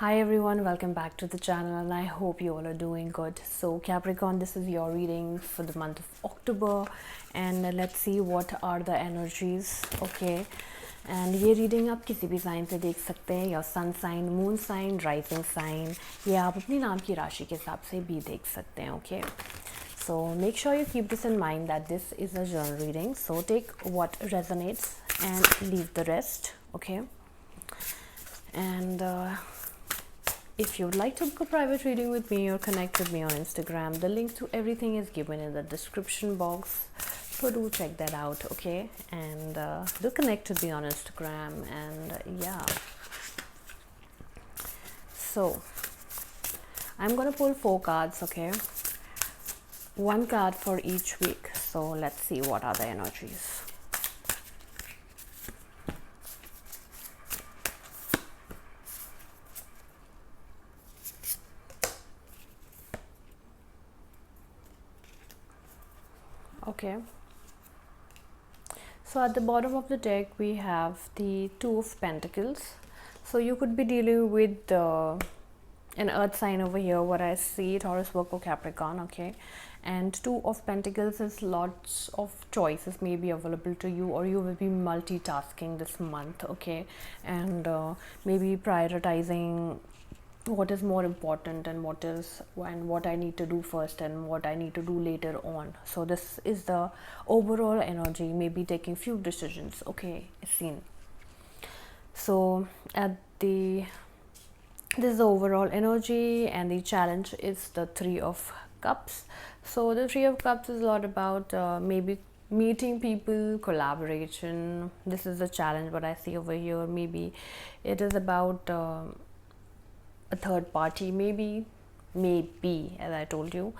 Hi everyone, welcome back to the channel and I hope you all are doing good. So Capricorn, this is your reading for the month of October and let's see what are the energies. Okay, and ये reading आप किसी भी sign से देख सकते हैं, या sun sign, moon sign, rising sign, ये आप अपनी नाम की राशि के हिसाब से भी देख सकते हैं. Okay, so make sure you keep this in mind that this is a general reading, so take what resonates and leave the rest. Okay, and if you would like to book a private reading with me or connect with me on Instagram, the link to everything is given in the description box. So do check that out, okay? And do connect with me on Instagram. And yeah. So I'm gonna pull 4 cards, okay? 1 card for each week. So let's see what are the energies. Okay, so at the bottom of the deck we have the Two of Pentacles. So you could be dealing with an earth sign over here, what I see, Taurus, Virgo, Capricorn. Okay, and Two of Pentacles is lots of choices may be available to you, or you will be multitasking this month. Okay, and maybe prioritizing what is more important and what I need to do first and what I need to do later on. So this is the overall energy, maybe taking few decisions. Okay, seen. So at the this is the overall energy, and the challenge is the Three of Cups. So the Three of Cups is a lot about maybe meeting people, collaboration. This is the challenge what I see over here. Maybe it is about a third party, maybe as I told you.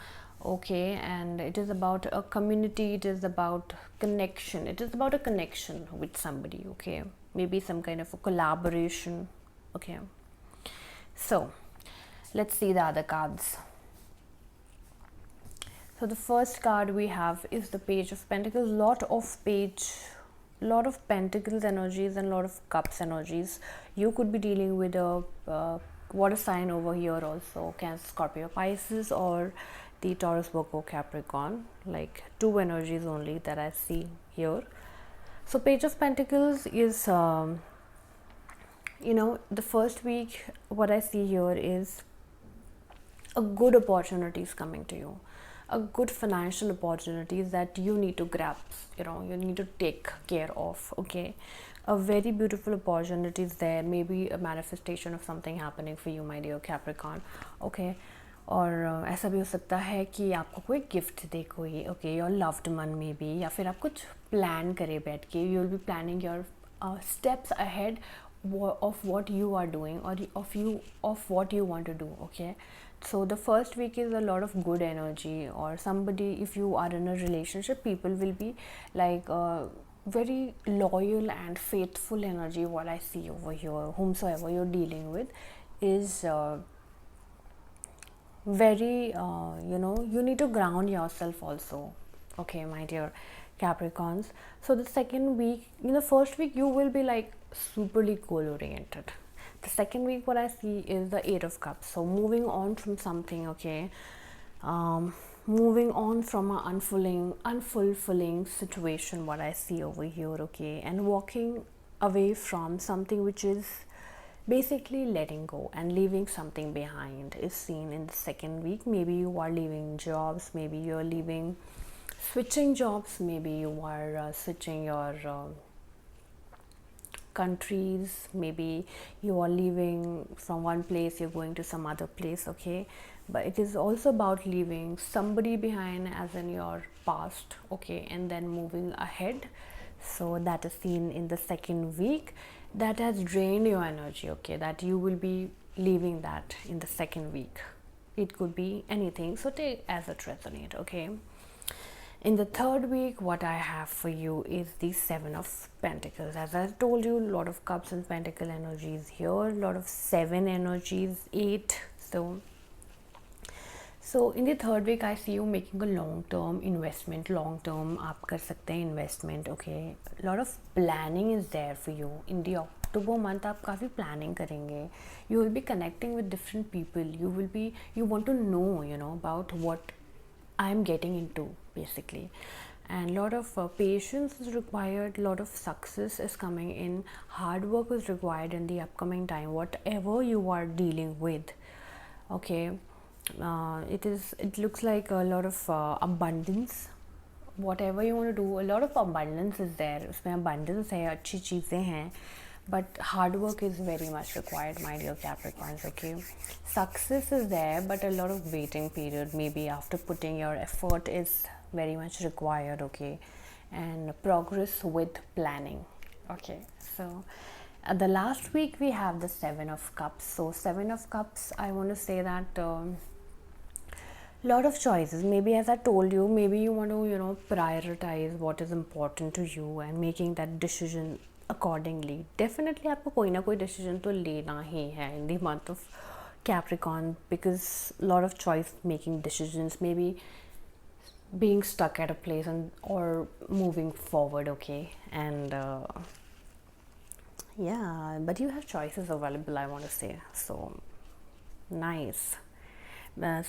Okay, and it is about a community, it is about connection, it is about a connection with somebody. Okay, maybe some kind of a collaboration. Okay, so let's see the other cards. So the first card we have is the Page of Pentacles. Lot of Pentacles energies and lot of Cups energies. You could be dealing with a water sign over here also, Cancer, Scorpio, Pisces, or the Taurus, Virgo, Capricorn. Like 2 energies only that I see here. So Page of Pentacles is the first week what I see here is a good opportunities coming to you, a good financial opportunities that you need to grasp, you need to take care of. Okay, a very beautiful opportunities there, maybe a manifestation of something happening for you, my dear Capricorn. Okay, और ऐसा भी हो सकता है कि आपको कोई gift दे कोई, ओके, योर लव्ड वन में भी, या फिर आप कुछ प्लान करें बैठ के. You will B planning your steps ahead of what you are doing, or of what you want to do. Okay, so the first week is a lot of good energy, or somebody, if you are in a relationship, people will be like very loyal and faithful energy. What I see over here, whomsoever you're dealing with is very you need to ground yourself also. Okay, my dear Capricorns. So the second week, in the first week you will be like superly goal oriented. The second week what I see is the Eight of Cups. So moving on from something. Okay, moving on from an unfulfilling situation, what I see over here. Okay, and walking away from something which is basically letting go and leaving something behind is seen in the second week. Maybe you are leaving jobs, maybe you're leaving, switching jobs, maybe you are switching your countries, maybe you are leaving from one place, you're going to some other place. Okay, but it is also about leaving somebody behind, as in your past. Okay, and then moving ahead. So that is seen in the second week. That has drained your energy. Okay, that you will be leaving that in the second week. It could be anything, so take as it resonate. Okay, in the third week what I have for you is the Seven of Pentacles. As I told you, a lot of Cups and Pentacle energies here, a lot of 7 energies, 8. So in the third week I see you making a long term investment. Long term आप कर सकते हैं investment. Okay, a lot of planning is there for you in the तो वो month आप काफ़ी planning करेंगे. You will be connecting with different people. You want to know about what I am getting into basically, and lot of patience is required, lot of success is coming in, hard work is required in the upcoming time, whatever you are dealing with. Okay, it looks like a lot of abundance. Whatever you want to do, a lot of abundance is there. उसमें abundance है, अच्छी चीज़ें हैं, but hard work is very much required, my dear Capricorns. Okay, success is there, but a lot of waiting period, maybe after putting your effort, is very much required. Okay, and progress with planning. Okay, so the last week we have the Seven of Cups. So Seven of Cups, I want to say that lot of choices. Maybe, as I told you, maybe you want to prioritize what is important to you and making that decision accordingly. Definitely आपको कोई ना कोई decision तो लेना ही है in the month of Capricorn, because lot of choice making decisions, maybe being stuck at a place or moving forward. Okay, and yeah, but you have choices available, I want to say. So nice.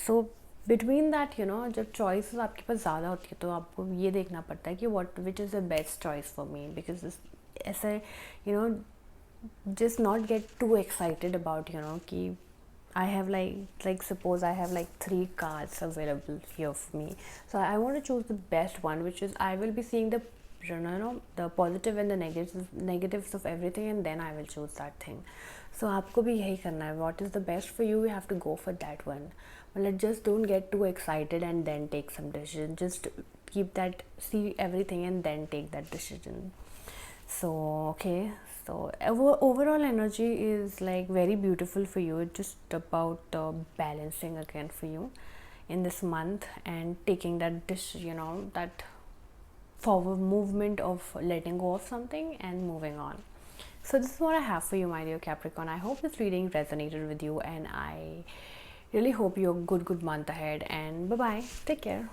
So between that जब choices आपके पास ज़्यादा होती है तो आपको ये देखना पड़ता है कि what which is the best choice for me, because ऐसे just not get too excited about कि I have like suppose I have like 3 cards available here for me, so I want to choose the best one, which is I will be seeing the the positive and the negatives of everything, and then I will choose that thing. So आपको भी यही करना है. What is the best for you, you have to go for that one. Well, just don't get too excited and then take some decision. Just keep that, see everything and then take that decision. So okay, so overall energy is like very beautiful for you. It's just about balancing again for you in this month and taking that that forward movement of letting go of something and moving on. So this is what I have for you, my dear Capricorn. I hope this reading resonated with you, and I really hope you have a good month ahead, and bye bye, take care.